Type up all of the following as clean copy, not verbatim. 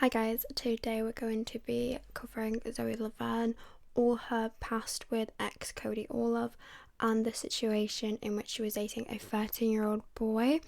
Hi guys, today we're going to be covering Zoe Laverne, all her past with ex Cody Orlove, and the situation in which she was dating a 13-year-old boy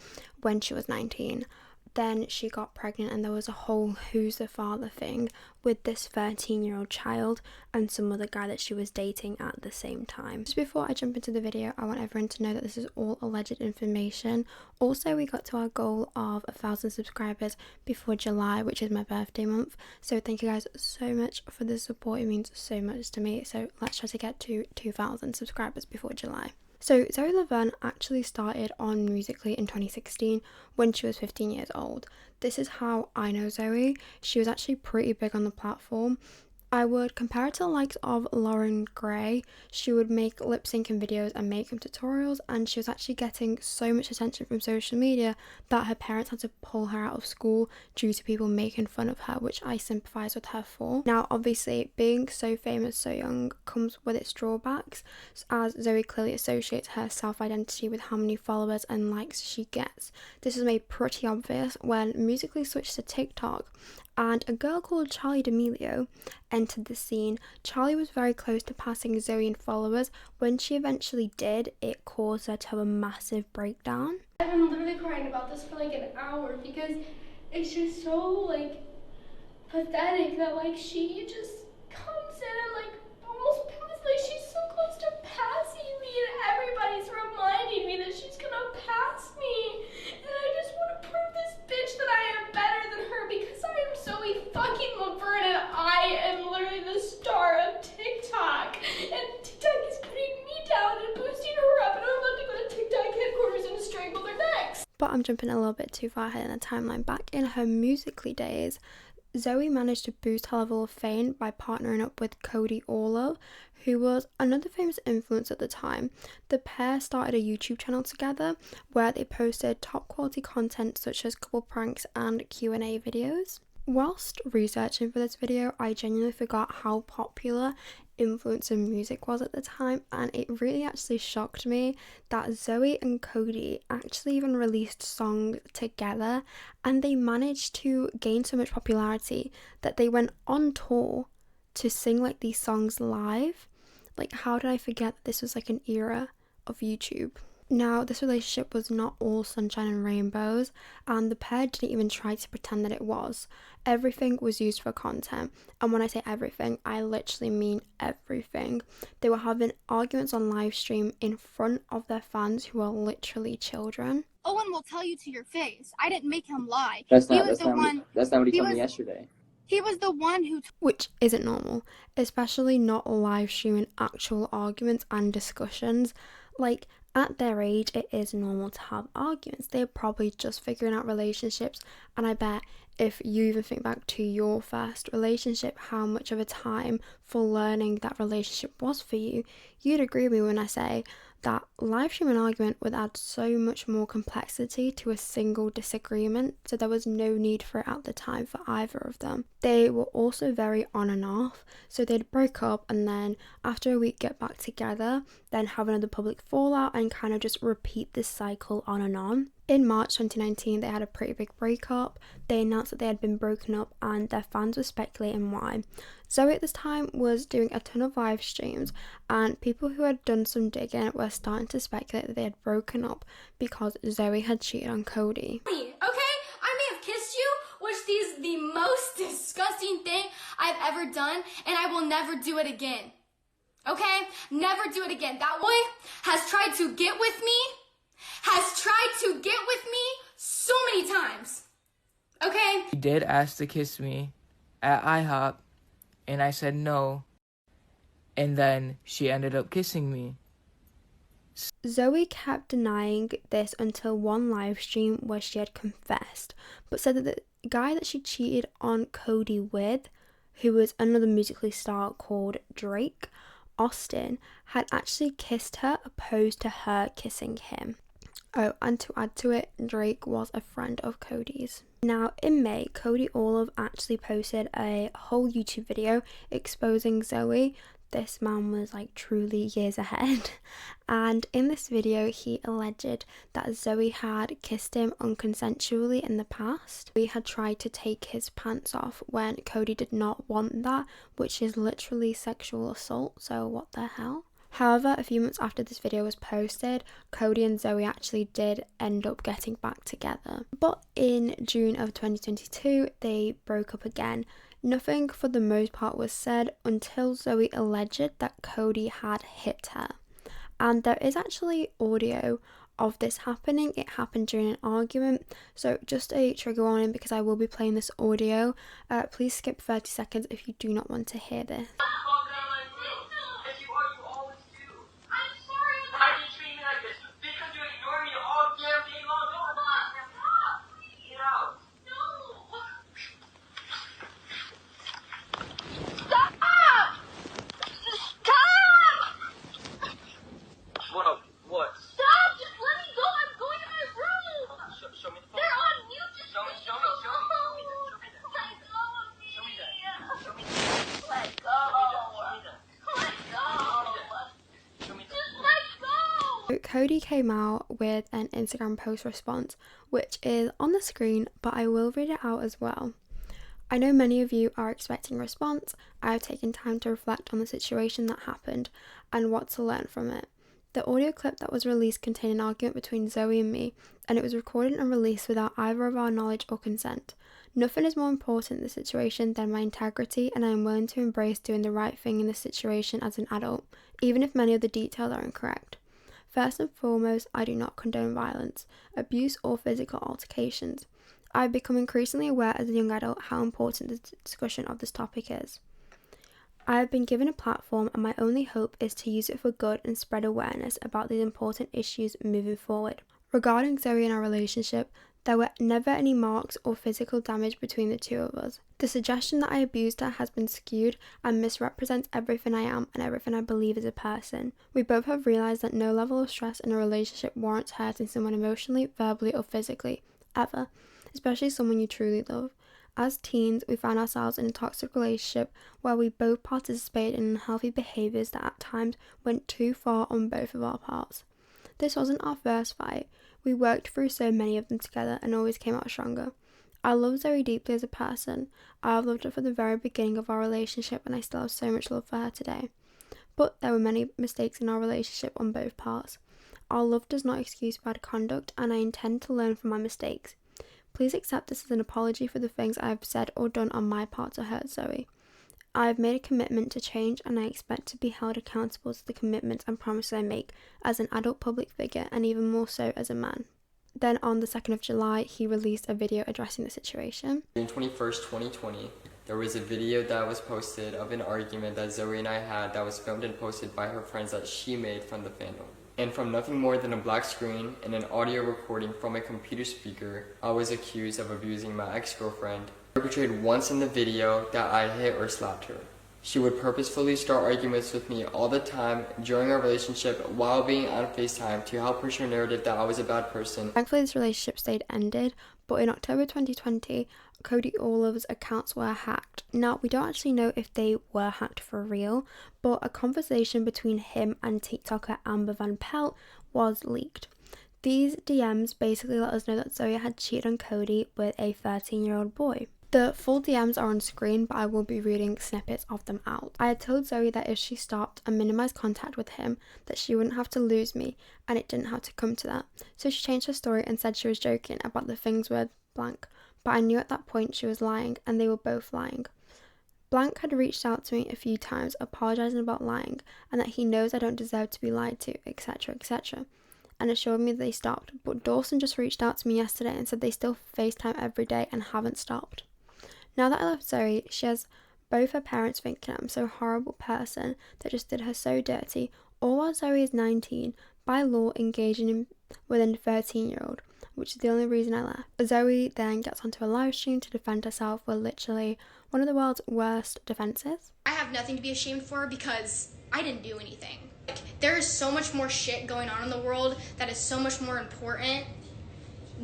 when she was 19. Then she got pregnant and there was a whole who's the father thing with this 13-year-old child and some other guy that she was dating at the same time. Just before I jump into the video, I want everyone to know that this is all alleged information. Also, we got to our goal of 1,000 subscribers before July, which is my birthday month. So thank you guys so much for the support. It means so much to me. So let's try to get to 2,000 subscribers before July. So Zoe Laverne actually started on Musical.ly in 2016 when she was 15 years old. This is how I know Zoe. She was actually pretty big on the platform. I would compare it to the likes of Lauren Gray. She would make lip syncing videos and makeup tutorials, and she was actually getting so much attention from social media that her parents had to pull her out of school due to people making fun of her, which I sympathise with her for. Now obviously being so famous so young comes with its drawbacks, as Zoe clearly associates her self-identity with how many followers and likes she gets. This was made pretty obvious when Musical.ly switched to TikTok and a girl called Charli D'Amelio entered the scene. Charli was very close to passing Zoe in followers. When she eventually did, it caused her to have a massive breakdown. I've been literally crying about this for like an hour because it's just so pathetic that she just comes in and almost passes, she's so close to passing me and everybody's reminding me that she's gonna pass me, and I just want to prove this bitch that I am better than her because I am Zoe fucking Laverne and I am literally the star of TikTok, and TikTok is putting me down and boosting her up, and I'm about to go to TikTok headquarters and strangle their necks. But I'm jumping a little bit too far ahead in the timeline. Back in her Musical.ly days, Zoe managed to boost her level of fame by partnering up with Cody Orlove, who was another famous influencer at the time. The pair started a YouTube channel together where they posted top quality content such as couple pranks and Q&A videos. Whilst researching for this video, I genuinely forgot how popular influencer music was at the time, and it really actually shocked me that Zoe and Cody actually even released songs together, and they managed to gain so much popularity that they went on tour to sing these songs live. How did I forget that this was an era of YouTube? Now, this relationship was not all sunshine and rainbows, and the pair didn't even try to pretend that it was. Everything was used for content, and when I say everything, I literally mean everything. They were having arguments on live stream in front of their fans who are literally children. Owen will tell you to your face. I didn't make him lie. That's not what he told me yesterday. He was the one who... Which isn't normal, especially not live streaming actual arguments and discussions. At their age, it is normal to have arguments. They're probably just figuring out relationships, and I bet if you even think back to your first relationship, how much of a time for learning that relationship was for you, you'd agree with me when I say that live streaming argument would add so much more complexity to a single disagreement, so there was no need for it at the time for either of them. They were also very on and off, so they'd break up and then after a week get back together, then have another public fallout and kind of just repeat this cycle on and on. In March 2019, they had a pretty big breakup. They announced that they had been broken up and their fans were speculating why. Zoe at this time was doing a ton of live streams, and people who had done some digging were starting to speculate that they had broken up because Zoe had cheated on Cody. Okay, I may have kissed you, which is the most disgusting thing I've ever done, and I will never do it again. Okay? Never do it again. That boy has tried to get with me, so many times. Okay? He did ask to kiss me at IHOP, and I said no, and then she ended up kissing me. Zoe kept denying this until one live stream where she had confessed, but said that the guy that she cheated on Cody with, who was another Musical.ly star called Drake, Austin, had actually kissed her opposed to her kissing him. Oh, and to add to it, Drake was a friend of Cody's. Now, in May, Cody Orlove actually posted a whole YouTube video exposing Zoe. this man was like truly years ahead. And in this video, he alleged that Zoe had kissed him unconsensually in the past. He had tried to take his pants off when Cody did not want that, which is literally sexual assault, so what the hell? However, a few months after this video was posted, Cody and Zoe actually did end up getting back together. But in June of 2022, they broke up again. Nothing for the most part was said until Zoe alleged that Cody had hit her. And there is actually audio of this happening. It happened during an argument, so just a trigger warning because I will be playing this audio. Please skip 30 seconds if you do not want to hear this. Cody came out with an Instagram post response, which is on the screen, but I will read it out as well. I know many of you are expecting a response. I have taken time to reflect on the situation that happened and what to learn from it. The audio clip that was released contained an argument between Zoe and me, and it was recorded and released without either of our knowledge or consent. Nothing is more important in this situation than my integrity, and I am willing to embrace doing the right thing in this situation as an adult, even if many of the details are incorrect. First and foremost, I do not condone violence, abuse, or physical altercations. I have become increasingly aware as a young adult how important the discussion of this topic is. I have been given a platform, and my only hope is to use it for good and spread awareness about these important issues moving forward. Regarding Zoe and our relationship, there were never any marks or physical damage between the two of us. The suggestion that I abused her has been skewed and misrepresents everything I am and everything I believe as a person. We both have realised that no level of stress in a relationship warrants hurting someone emotionally, verbally, or physically, ever, especially someone you truly love. As teens, we found ourselves in a toxic relationship where we both participated in unhealthy behaviours that at times went too far on both of our parts. This wasn't our first fight. We worked through so many of them together and always came out stronger. I love Zoe deeply as a person. I have loved her from the very beginning of our relationship, and I still have so much love for her today. But there were many mistakes in our relationship on both parts. Our love does not excuse bad conduct, and I intend to learn from my mistakes. Please accept this as an apology for the things I have said or done on my part to hurt Zoe. I have made a commitment to change, and I expect to be held accountable to the commitments and promises I make as an adult public figure, and even more so as a man. Then on the 2nd of July, he released a video addressing the situation. June 21st, 2020, there was a video that was posted of an argument that Zoe and I had that was filmed and posted by her friends that she made from the fandom. And from nothing more than a black screen and an audio recording from a computer speaker, I was accused of abusing my ex-girlfriend. Perpetrated once in the video that I hit or slapped her. She would purposefully start arguments with me all the time during our relationship while being on FaceTime to help push her narrative that I was a bad person. Thankfully, this relationship stayed ended, but in October 2020, Cody Orlove's accounts were hacked. Now, we don't actually know if they were hacked for real, but a conversation between him and TikToker Amber Van Pelt was leaked. These DMs basically let us know that Zoe had cheated on Cody with a 13-year-old boy. The full DMs are on screen, but I will be reading snippets of them out. I had told Zoe that if she stopped and minimized contact with him, that she wouldn't have to lose me, and it didn't have to come to that. So she changed her story and said she was joking about the things with blank. But I knew at that point she was lying, and they were both lying. Blank had reached out to me a few times, apologizing about lying, and that he knows I don't deserve to be lied to, etc., etc., and assured me they stopped. But Dawson just reached out to me yesterday and said they still FaceTime every day and haven't stopped. Now that I left Zoe, she has both her parents thinking I'm so horrible person that just did her so dirty, all while Zoe is 19, by law engaging with a 13-year-old, which is the only reason I left. Zoe then gets onto a live stream to defend herself with literally one of the world's worst defenses. I have nothing to be ashamed for because I didn't do anything. There is so much more shit going on in the world that is so much more important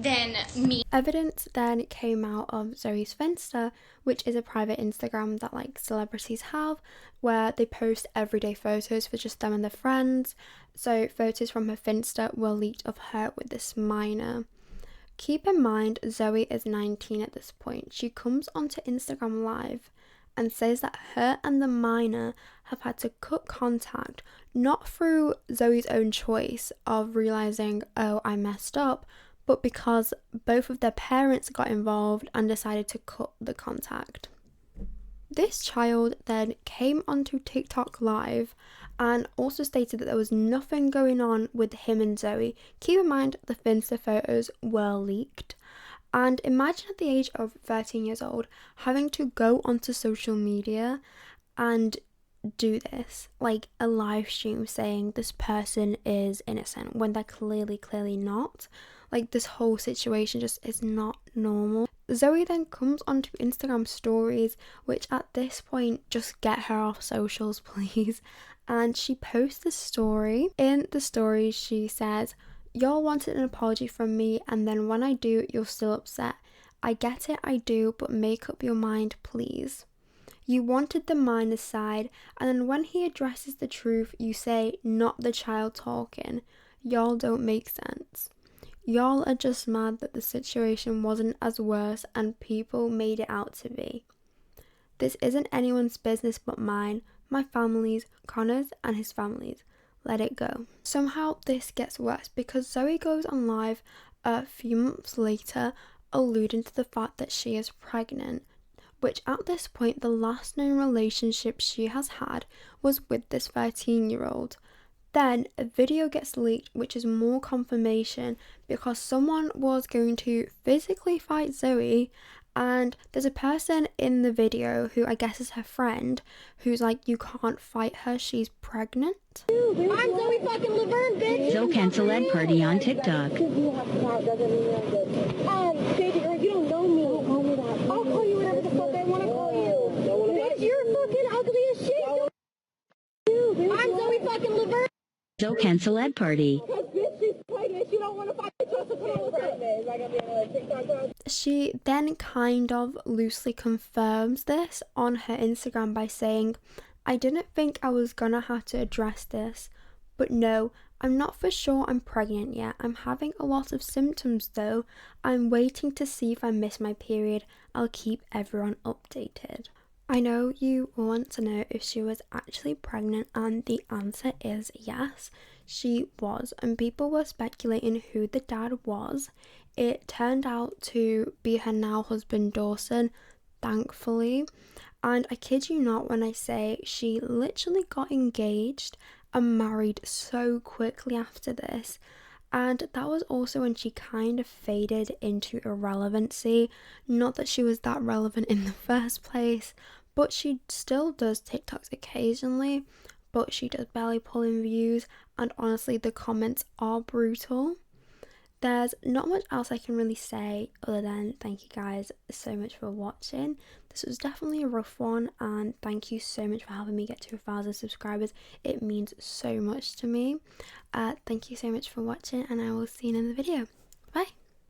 than me. Evidence then came out of Zoe's Finsta, which is a private Instagram that like celebrities have, where they post everyday photos for just them and their friends. So photos from her Finsta were leaked of her with this minor. Keep in mind, Zoe is 19 at this point. She comes onto Instagram Live and says that her and the minor have had to cut contact, not through Zoe's own choice of realising, oh, I messed up, but because both of their parents got involved and decided to cut the contact. This child then came onto TikTok Live and also stated that there was nothing going on with him and Zoe. Keep in mind, the Finsta photos were leaked. And imagine at the age of 13 years old having to go onto social media and do this, like a live stream saying this person is innocent when they're clearly not. Like, this whole situation just is not normal. Zoe then comes onto Instagram stories, which at this point, just get her off socials, please. And she posts this story. In the story, she says, "Y'all wanted an apology from me, and then when I do, you're still upset. I get it, I do, but make up your mind, please. You wanted the minor's side, and then when he addresses the truth, you say, not the child talking. Y'all don't make sense. Y'all are just mad that the situation wasn't as worse and people made it out to be. This isn't anyone's business but mine, my family's, Connor's and his family's. Let it go." Somehow this gets worse because Zoe goes on live a few months later alluding to the fact that she is pregnant, which at this point the last known relationship she has had was with this 13-year-old. Then a video gets leaked, which is more confirmation because someone was going to physically fight Zoe, and there's a person in the video who I guess is her friend who's like, you can't fight her, she's pregnant. I'm Zoe fucking Laverne, bitch. So cancel that party on TikTok. Baby girl, you don't know me. I'll call you whatever the fuck I want to call you. Bitch, you're fucking ugly as shit. I'm Zoe fucking Laverne. So cancel that party. She then kind of loosely confirms this on her Instagram by saying, "I didn't think I was gonna have to address this, but no, I'm not for sure I'm pregnant yet. I'm having a lot of symptoms though. I'm waiting to see if I miss my period. I'll keep everyone updated." I know you want to know if she was actually pregnant, and the answer is yes, she was, and people were speculating who the dad was. It turned out to be her now husband Dawson, thankfully, and I kid you not when I say she literally got engaged and married so quickly after this. And that was also when she kind of faded into irrelevancy. Not that she was that relevant in the first place, but she still does TikToks occasionally, but she does barely pull in views, and honestly the comments are brutal. There's not much else I can really say other than thank you guys so much for watching. This was definitely a rough one, and thank you so much for helping me get to 1,000 subscribers. It means so much to me. Thank you so much for watching, and I will see you in the video. Bye.